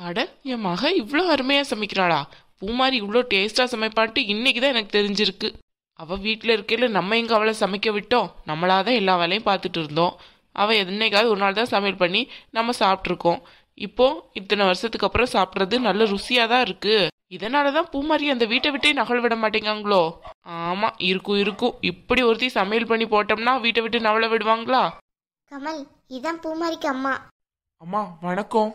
அட, என் மக இவ்வளோ அருமையா சமைக்கிறாளா? பூமாரி இவ்வளோ டேஸ்டா சமைப்பான்ட்டு இன்னைக்கு தான் எனக்கு தெரிஞ்சிருக்கு. அவ வீட்டில் இருக்கையில நம்ம எங்க அவளை சமைக்க விட்டோம்? நம்மளாதான் எல்லா வேலையும் பார்த்துட்டு இருந்தோம். அவ என்னைக்காவது ஒரு நாள் தான் சமையல் பண்ணி நம்ம சாப்பிட்ருக்கோம். இப்போ இத்தனை வருஷத்துக்கு அப்புறம் சாப்பிட்றது நல்ல ருசியா தான் இருக்கு. இதனாலதான் பூமாரி அந்த வீட்டை விட்டே நகல் விட மாட்டேங்காங்களோ? ஆமா, இருக்கும் இருக்கும். இப்படி ஒருத்தி சமையல் பண்ணி போட்டோம்னா வீட்டை விட்டு நவள விடுவாங்களா? கமல், இதான் பூமாரிக்கு அம்மா. அம்மா வணக்கம்.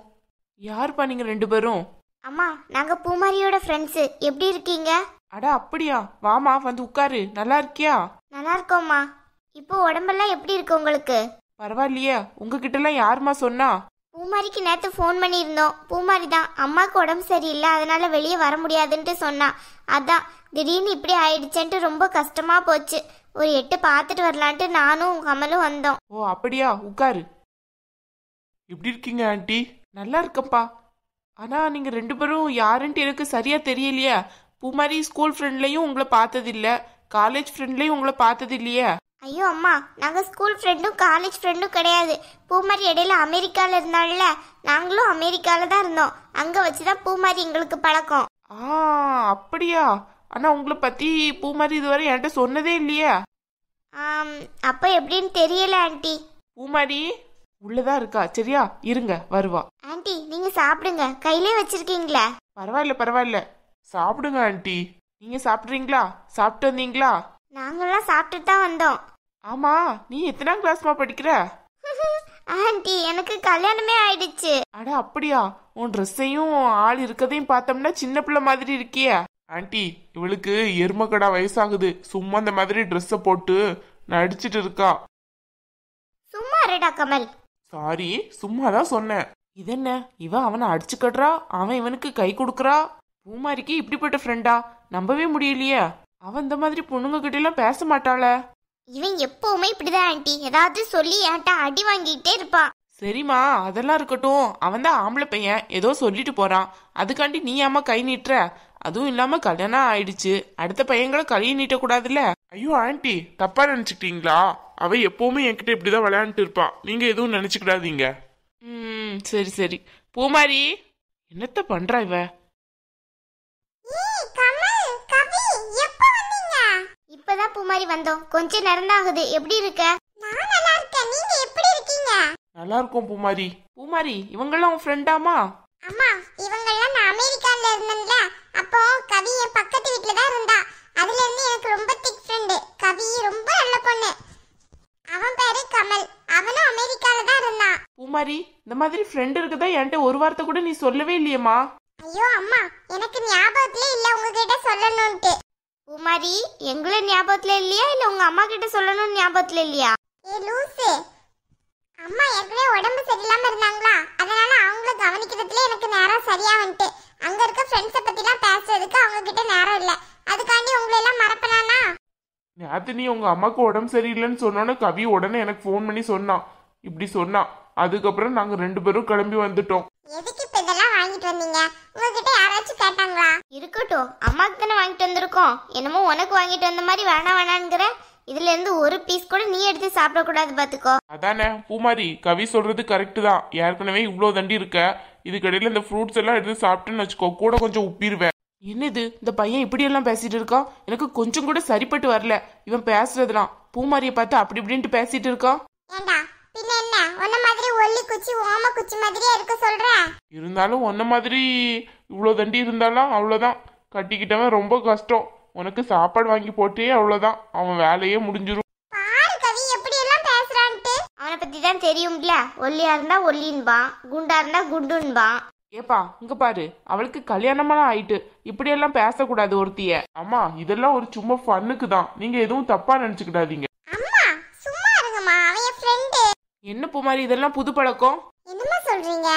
யாருப்பா நீங்க ரெண்டு பேரும்? அம்மா, நாங்க பூமாரியோட ஃப்ரெண்ட்ஸு. எப்படி இருக்கீங்க? அட அப்படியா, வாமா வந்து உட்காரு. நல்லா இருக்கியா? நல்லா இருக்கோம்மா. இப்போ உடம்பெல்லாம் எப்படி இருக்கு உங்களுக்கு? பரவாயில்லையே. உங்ககிட்ட எல்லாம் யாருமா சொன்னா? பூமாரிக்கு நேற்று ஃபோன் பண்ணியிருந்தோம். பூமாரி தான் அம்மாவுக்கு உடம்பு சரியில்லை, அதனால வெளியே வர முடியாதுன்ட்டு சொன்னா. அதான் திடீர்னு இப்படி ஆயிடுச்சேன்ட்டு ரொம்ப கஷ்டமா போச்சு. ஒரு எட்டு பார்த்துட்டு வரலான்ட்டு நானும் கமலும் வந்தோம். ஓ அப்படியா, உட்காரு. எப்படி இருக்கீங்க ஆண்டி? நல்லா இருக்கப்பா. ஆனா நீங்க ரெண்டு பேரும் யாருன்ட்டு எனக்கு சரியா தெரியலையே. பூமாரி ஸ்கூல் ஃப்ரெண்ட்லயும் உங்களை பார்த்ததில்ல, காலேஜ் ஃப்ரெண்ட்லயும் உங்களை பார்த்தது இல்லையே. ஐயோ அம்மா, நாங்கள் ஸ்கூல் ஃப்ரெண்டும் காலேஜ் ஃப்ரெண்டும் கிடையாது. பூமாரி இடையில அமெரிக்காவில் இருந்தால நாங்களும் அமெரிக்காவில் தான் இருந்தோம். அங்கே வச்சு தான் பூமாரி எங்களுக்கு பழக்கம். அப்படியா? ஆனா உங்களை பத்தி பூமாரி இதுவரை என்கிட்ட சொன்னதே இல்லையே. அப்போ எப்படின்னு தெரியல ஆண்டி. பூமாரி உள்ளதான் இருக்கா? சரியா, இருங்க வருவா. ஆண்டி, நீங்க சாப்பிடுங்க, கையிலே வச்சிருக்கீங்களா? பரவாயில்ல பரவாயில்ல, சாப்பிடுங்க ஆண்டி. நீங்க சாப்பிடுறீங்களா? சாப்பிட்டு வந்தீங்களா? நாங்கெல்லாம் சாப்பிட்டுட்டு தான் வந்தோம். ஆமா, நீ எத்தனாம் கிளாஸ்மா படிக்கிற? ஆண்டி, எனக்கு கல்யாணமே ஆயிடுச்சு. அட அப்படியா? உன் ட்ரெஸ்ஸையும் ஆள் இருக்கதையும் பார்த்தோம்னா சின்ன பிள்ளை மாதிரி இருக்கிய. ஆண்டி, இவளுக்கு எருமக்கடா வயசாகுது, சும்மா இந்த மாதிரி ட்ரெஸ்ஸை போட்டு நடிச்சிட்டு இருக்கா. சும்மா இருடா கமல். சாரி, சும்மா தான் சொன்னேன். இதென்ன, இவன் அவனை அடிச்சுக்கடுறா, அவன் இவனுக்கு கை கொடுக்கறா. பூமாரிக்கு இப்படிப்பட்ட ஃப்ரெண்டா? நம்பவே முடியலையே. அவன் இந்த மாதிரி பொண்ணுங்க கிட்ட எல்லாம் பேச மாட்டாள. இவன் எப்பவுமே இப்படிதான் ஆண்டி, ஏதாவது சொல்லி என்கிட்ட அடி வாங்கிட்டே இருப்பான். சரிம்மா, அதெல்லாம் இருக்கட்டும். அவன் தான் ஆம்பளை பையன், ஏதோ சொல்லிட்டு போறான். அதுக்காண்டி நீ அம்மா கை நீட்டுற? அதுவும் இல்லாம கல்யாணம் ஆயிடுச்சு, அடுத்த பையங்களை கை நீட்ட கூடாதுல்ல. ஐயோ ஆண்டி, தப்பா நினைச்சுக்கிட்டீங்களா? அவ எப்பவுமே என்கிட்ட இப்படிதான் விளையாண்டுட்டு இருப்பான், நீங்க எதுவும் நினைச்சுக்கிடாதீங்க. சரி சரி. பூமாரி என்னத்த பண்றா இவ? இப்பதான் பூமாரி வந்தோம், கொஞ்ச நேரம் தான் ஆகுது. எப்படி இருக்க? நான் நல்லா இருக்கேன், நீங்க எப்படி இருக்கீங்க? நல்லா இருக்கும் பூமாரி. பூமாரி, இவங்கெல்லாம் உன் ஃப்ரெண்டாமா? அம்மா, இவங்கெல்லாம் நான் அமெரிக்கால இருந்தேன்ல, அப்போ கவி என் பக்கத்து வீட்ல தான் இருந்தா. அதுல இருந்து எனக்கு ரொம்ப திக் ஃப்ரெண்ட். கவி ரொம்ப நல்ல பொண்ணு. அவன் பேரு கமல், அவனும் அமெரிக்கால தான் இருந்தான். பூமாரி, இந்த மாதிரி ஃப்ரெண்ட் இருக்குதா என்கிட்ட ஒரு வார்த்தை கூட நீ சொல்லவே இல்லையேம்மா. ஐயோ அம்மா, எனக்கு ஞாபகத்துல இல்ல உங்ககிட்ட சொல்லணும்ட்டு. பூமாரி, எங்களை ஞாபகத்துல இல்லையா இல்ல உங்க அம்மா கிட்ட சொல்லணும்னு ஞாபகத்துல இல்லையா? ஏ லூசு, அம்மா ஏற்கனவே உடம்பு சரியில்லாம இருந்தாங்களா, அதனால அவங்கள கவனிக்கிறதுல எனக்கு நேரம் சரியா வந்துட்டு. அங்க இருக்க ஃப்ரெண்ட்ஸை பத்திலாம் பேசுறதுக்கு அவங்க கிட்ட நேரம் இல்ல. அதுக்காண்டி உங்களை எல்லாம் மறப்பனானா? நேத்து நீ உங்க அம்மாக்கு உடம்பு சரியில்லைன்னு சொன்னோன்னு கவி உடனே எனக்கு ஃபோன் பண்ணி சொன்னான், இப்படி சொன்னான். அதுக்கப்புறம் நாங்க ரெண்டு பேரும் கிளம்பி வந்துட்டோம். எதுக்கு இப்ப இதெல்லாம் வாங்கிட்டு வந்தீங்க? உங்ககிட்ட யாராச்சும் கேட்டாங்களா? இருக்கட்டும், அம்மாக்கு தானே வாங்கிட்டு வந்திருக்கோம். என்னமோ உனக்கு வாங்கிட்டு வந்த மாதிரி வேணாம் வேணாங்கிற. இதுல இருந்து ஒரு பீஸ் கூட நீ எடுத்து சாப்பிட கூடாது, பாத்துக்கோ. அதானே பூமாரி, கவி சொல்றது கரெக்ட் தான். ஏற்கனவே இவ்வளவு தண்டி இருக்க, இதுக்கடையில இந்த ஃப்ரூட்ஸ் எல்லாம் எடுத்து சாப்பிட்டுன்னு வச்சுக்கோ, கூட கொஞ்சம் உப்பிடுவேன். என்னது இந்த பையன் இப்படி எல்லாம் பேசிட்டு இருக்கான்? எனக்கு கொஞ்சம் கூட சரிப்பட்டு வரல இவன் பேசுறதுலாம். பூமாரியை பார்த்து அப்படி இப்படின்ட்டு பேசிட்டு இருக்கான். ஏண்டா, பின்ன என்ன உன்ன மாதிரி ஒல்லி குச்சி ஓம குச்சி மாதிரியே இருக்க சொல்ற? இருந்தாலும் உன்ன மாதிரி இவ்வளவு தண்டி இருந்தாலும் அவ்வளவுதான். கட்டிக்கிட்டவன் ரொம்ப கஷ்டம். உனக்கு சாப்பாடு வாங்கி போட்டே அவ்வளவுதான், அவன் வேலையே முடிஞ்சிரும். பாரு கவி எப்படி எல்லாம் பேசுறான்ட்டு. அவனை பத்தி தான் தெரியும்ல, ஒல்லியா இருந்தா ஒல்லின்பான், குண்டா இருந்தா குண்டுன்பான். ஏப்பா இங்க பாரு, அவளுக்கு கல்யாணமெல்லாம் ஆயிட்டு இப்படி எல்லாம் பேசக்கூடாது ஒருத்திய. அம்மா, இதெல்லாம் ஒரு சும்மா ஃபன்னுக்கு தான், நீங்க எதுவும் தப்பா நினைச்சுக்கிடாதீங்க. அம்மா சும்மா இருங்கம்மா, அவன் என் ஃப்ரெண்ட். என்ன பூமாரி, இதெல்லாம் புது பழக்கம்? என்னம்மா சொல்றீங்க?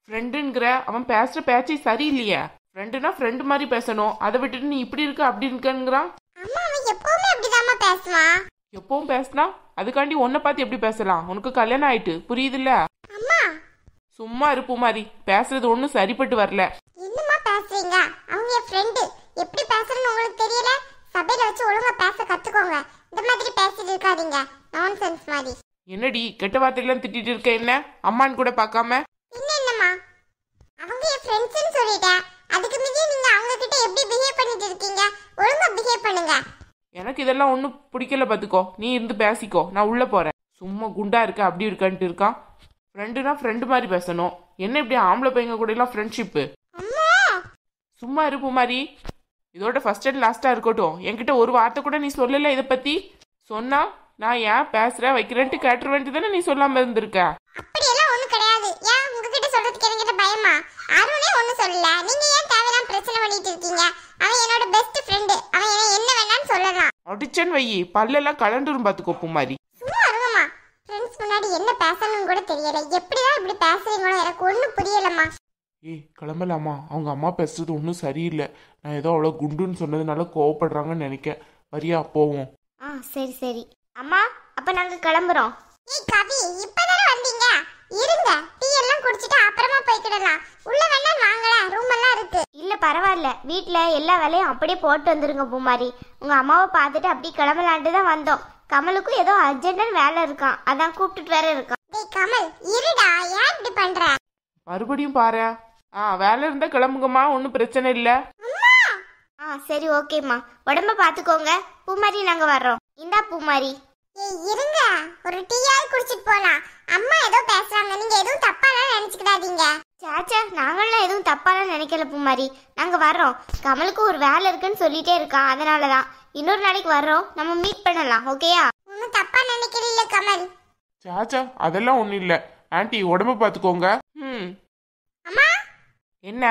ஃப்ரெண்டுங்கிற அவன் பேசுற பேச்சை சரியில்லையே. ஃப்ரெண்டுனா ஃப்ரெண்டு மாதிரி பேசணும், அதை விட்டுட்டு நீ இப்படி இருக்க அப்படி இருக்கங்கிறான். அம்மா, அவன் எப்பவுமே அப்படிதாம்மா பேசுவான். எப்பவும் பேசினா அதுக்காண்டி உன்னை பார்த்து எப்படி பேசலாம்? உனக்கு கல்யாணம் ஆயிட்டு, புரியுதுல்ல? அம்மா சும்மா இருப்பு மாதிரி பேசுறது ஒன்றும் சரிப்பட்டு வரல. என்னம்மா பேசுறீங்க? அவங்க என் ஃப்ரெண்டு, எப்படி பேசுறேன்னு உங்களுக்கு தெரியல? சபையில வச்சு ஒழுங்கா பேச கத்துக்கோங்க. இந்த மாதிரி பேசிட்டு இருக்காதீங்க, நான்சென்ஸ் மாதிரி. என்னடி கெட்ட வார்த்தையெல்லாம் திட்டிட்டு இருக்க? என்ன அம்மான்னு கூட பார்க்காம? பின்ன என்னம்மா, அவங்க என் ஃப்ரெண்ட்ஸ் பண்ணிட்டேன். அதுக்கு மீறி நீங்க அவங்க கிட்ட எப்படி பிஹேவ் பண்ணிட்டு இருக்கீங்க? ஒழுங்கா பிஹேவ் பண்ணுங்க. எனக்கு இதெல்லாம் ஒன்றும் பிடிக்கல பார்த்துக்கோ. நீ இருந்து பேசிக்கோ, நான் உள்ளே போகிறேன். சும்மா குண்டா இருக்க அப்படி இருக்கான்ட்டு இருக்கான். ஃப்ரெண்டுனா ஃப்ரெண்டு மாதிரி பேசணும். என்ன இப்படி ஆம்பளை பையங்க கூட எல்லாம் ஃப்ரெண்ட்ஷிப்பு? சும்மா இரு பூமாரி. இதோட ஃபர்ஸ்ட் அண்ட் லாஸ்ட்டாக இருக்கட்டும். என்கிட்ட ஒரு வார்த்தை கூட நீ சொல்லலை இதை பற்றி. சொன்னா நான் ஏன் பேசுகிறேன் வைக்கிறேன்ட்டு கேட்டுருவேன்ட்டு தானே நீ சொல்லாமல் இருந்திருக்க. அப்படியெல்லாம் ஒன்றும் கிடையாது. ஏன் உங்ககிட்ட சொல்றதுக்கு என்கிட்ட பயமா? அருணே ஒன்றும் சொல்லல. நீங்க ஏன் தேவையில்லாம பிரச்சனை பண்ணிட்டு இருக்கீங்க? அவன் என்னோட பெஸ்ட் ஃப்ரெண்டு. அவன் என்ன வேணான்னு சொல்லலாம். அடிச்சன் வையி பல்லெல்லாம் கலண்டுரும் பார்த்துக்கோ பூமாரி. சும்மா இருங்கம்மா. ஃப்ரெண்ட்ஸ் முன்னாடி என்ன பேசணும்னு கூட தெரியல. எப்படிதான் இப்படி பேசுறீங்களோ எனக்கு ஒன்றும் புரியலம்மா. ஏய் கிளம்பலாமா? அவங்க அம்மா பேசுறது ஒன்றும் சரியில்லை. நான் ஏதோ அவ்வளோ குண்டுன்னு சொன்னதுனால கோவப்படுறாங்கன்னு நினைக்க. வரியா போவோம்? சரி சரி அம்மா, அப்ப நாங்க கிளம்புறோம். ஏய் கவி, இப்பதானே வந்தீங்க? இருங்க, டீ எல்லாம் குடிச்சிட்டு அப்புறமா போய்க்கிடலாம். உள்ள வேணா வாங்கல, ரூம் எல்லாம் இருக்கு. இல்ல பரவாயில்ல, வீட்ல எல்லா வேலையும் அப்படியே போட்டு வந்துருங்க பூமாரி. உங்க அம்மாவை பார்த்துட்டு அப்படியே கிளம்பலான்ட்டு தான் வந்தோம். கமலுக்கும் ஏதோ அர்ஜென்டான வேலை இருக்கான், அதான் கூப்பிட்டுட்டு வேற இருக்கான். டேய் கமல், இருடா, ஏன் இப்படி பண்ற? மறுபடியும் பாரு. வேலை இருந்தா கிளம்புங்கம்மா, ஒன்றும் பிரச்சனை இல்லை. சரி ஓகேம்மா, உடம்ப பாத்துக்கோங்க. பூமாரி நாங்க வர்றோம். இந்தா பூமாரி. ஏய் இருங்க, ஒரு டீயாவது குடிச்சிட்டு போலாம். அம்மா ஏதோ பேசுறாங்க, நீங்க எதுவும் தப்பாலாம் நினைச்சுக்கிடாதீங்க. சாச்சா, நாங்களாம் எதுவும் தப்பாலாம் நினைக்கல பூமாரி. நாங்க வர்றோம். கமலுக்கு ஒரு வேலை இருக்குன்னு சொல்லிட்டே இருக்கான், அதனாலதான். இன்னொரு நாளைக்கு வர்றோம், நம்ம மீட் பண்ணலாம். ஓகேயா? ஒன்னும் தப்பா நினைக்கிறீல்ல கமல்? சாச்சா அதெல்லாம் ஒன்றும் இல்லை. ஆன்ட்டி உடம்ப பார்த்துக்கோங்க. அம்மா என்ன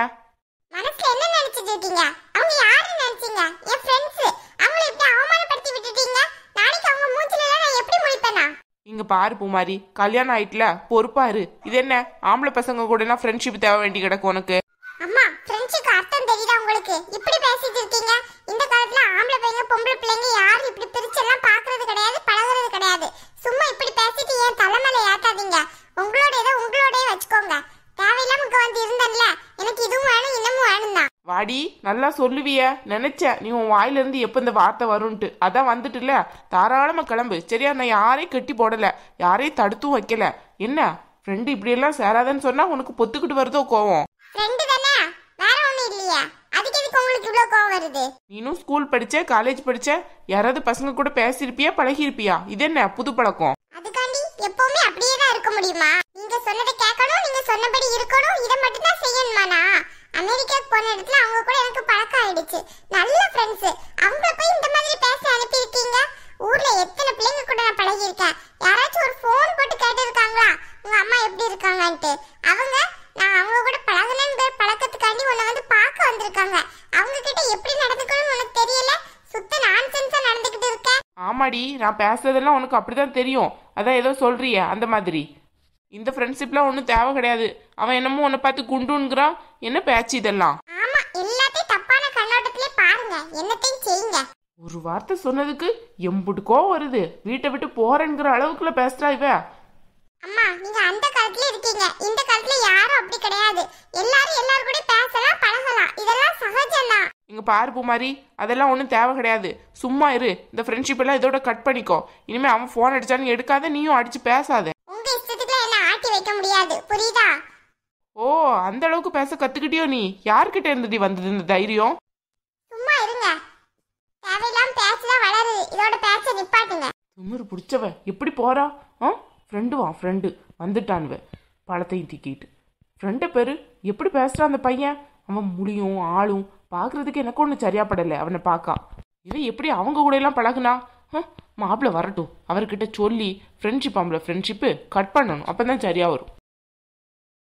மனசுல என்ன நினைச்சிட்டு இருக்கீங்க? அவங்க யாரு நினைச்சீங்க? என் ஃப்ரெண்ட்ஸ். அவங்களை இப்படி அவமானப்படுத்தி விட்டுட்டீங்க. நாளைக்கு அவங்க மூஞ்சில நான் எப்படி முழிப்பேனா? இங்க பாரு பூமாரி, கல்யாணம் ஆயிட்டுல, பொறுப்பாரு. இது என்ன ஆம்பளை பசங்க கூட எல்லாம் ஃப்ரெண்ட்ஷிப் தேவை வேண்டி கிடக்கு உனக்கு. அம்மா, ஃப்ரெண்ட்ஷிப் அர்த்தம் தெரியுதா உங்களுக்கு? இப்படி பேசிட்டு இருக்கீங்க. இந்த காலத்துல ஆம்பளை பையங்க பொம்பளை பிள்ளைங்க யாரும் இப்படி பிரிச்செல்லாம் பாக்குறது கிடையாது, பழகுறது கிடையாது. சும்மா இப்படி பேசிட்டு ஏன் தலைமையில ஏத்தாதீங்க. உங்களோட ஏதோ உங்களோடய வச்சுக்கோங்க. தேவையில்லாம இங்க வந்து இருந்தேன்ல, எனக்கு இதுவும் வேணும் இன்னமும் வேணும் தான். வாடி, நல்லா சொல்லுவிய நினைச்சேன். நீ உன் வாயில இருந்து எப்ப இந்த வார்த்தை வரும்ட்டு. அதான் வந்துட்டுல, தாராளமா கிளம்பு. சரியா? நான் யாரையும் கட்டி போடல, யாரையும் தடுத்தும் வைக்கல. என்ன ஃப்ரெண்டு இப்படி எல்லாம் சேராதன்னு சொன்னா உனக்கு பொத்துக்கிட்டு வருதோ கோவம்? ஃப்ரெண்டு தானே, வேற ஒண்ணும் இல்லையா? அதுக்கு எதுக்கு உங்களுக்கு இவ்ளோ கோவம் வருது? நீனும் ஸ்கூல் படிச்ச, காலேஜ் படிச்ச, யாராவது பசங்க கூட பேசியிருப்பியா, பழகிருப்பியா? இது என்ன புது பழக்கம்? அதுக்காண்டி எப்பவுமே அப்படியே தான் இருக்க முடியுமா? நீங்க சொன்னதை கேட்கணும், நீங்க சொன்னபடி இருக்கணும், இதை மட்டும் தான் செய்யணுமானா? அமெரிக்காக்கு போன இடத்துல அவங்க கூட எனக்கு பழக்கம் ஆயிடுச்சு. நல்ல ஃப்ரெண்ட்ஸ். அவங்க போய் இந்த மாதிரி பேச அனுப்பி இருக்கீங்க. ஊர்ல எத்தனை பிள்ளைங்க கூட நான் பழகி இருக்கேன். யாராச்சும் ஒரு ஃபோன் போட்டு கேட்டு இருக்காங்களா உங்க அம்மா எப்படி இருக்காங்கன்ட்டு? அவங்க நான் அவங்க கூட பழகுனேங்கிற பழக்கத்துக்காண்டி உன்னை வந்து பார்க்க வந்திருக்காங்க. அவங்க கிட்ட எப்படி நடந்துக்கணும்னு உனக்கு தெரியல. சுத்த நான்சென்ஸா நடந்துக்கிட்டு இருக்க. ஆமாடி, நான் பேசுறதெல்லாம் உனக்கு அப்படிதான் தெரியும். அதான் ஏதோ சொல்றிய அந்த மாதிரி. இந்த ஃப்ரெண்ட்ஷிப்லாம் ஒன்றும் தேவை கிடையாது. அவன் என்னமோ உன்னை பார்த்து குண்டுங்கிறான். என்ன பேச்சு இதெல்லாம்? ஆமா, எல்லாத்தையும் தப்பான கண்ணோட்டத்திலே பாருங்க, என்னத்தையும் செய்யுங்க. ஒரு வார்த்தை சொன்னதுக்கு எம்புட்டுக்கோ வருது. வீட்டை விட்டு போறேங்கிற அளவுக்குள்ள பேசுறா இவ. அம்மா, நீங்க அந்த காலத்துல இருக்கீங்க. இந்த காலத்துல யாரும் அப்படி கிடையாது. எல்லாரும் எல்லாரும் கூட பேசலாம், பழகலாம். இதெல்லாம் சகஜம்தான். இங்க பாரு பூமாரி, அதெல்லாம் ஒன்றும் தேவை கிடையாது. சும்மா இரு. இந்த ஃப்ரெண்ட்ஷிப் எல்லாம் இதோட கட் பண்ணிக்கோ. இனிமே அவன் ஃபோன் அடிச்சான்னு எடுக்காத, நீயும் அடிச்சு பேசாத. உங்க இஷ்டத்துக்கு என்ன ஆட்டி வைக்க முடியாது, புரியுதா? ஓ, அந்த அளவுக்கு பேச கத்துக்கிட்டியோ நீ? யார்கிட்ட இருந்துடி வந்தது இந்த தைரியம்? சும்மா இருங்க. தேவையில்லாம பேசலாம் வளருது. இதோட பேச்ச நிப்பாட்டுங்க. திமிரு பிடிச்சவ எப்படி போறா? ஃப்ரெண்டு வந்துட்டான்வ பழத்தையும் தூக்கிட்டு. ஃப்ரெண்டை பேரு எப்படி பேசுறான் அந்த பையன். அவன் முடியும் ஆளும் பார்க்கறதுக்கு எனக்கு ஒன்றும் சரியா படலை. அவனை பார்க்கா இவன் எப்படி அவங்க கூட எல்லாம் பழகுனா? மாப்பிள்ள வரட்டும், அவர்கிட்ட சொல்லி ஃப்ரெண்ட்ஷிப் ஃப்ரெண்ட்ஷிப்பு கட் பண்ணணும். அப்பதான் சரியா வரும்.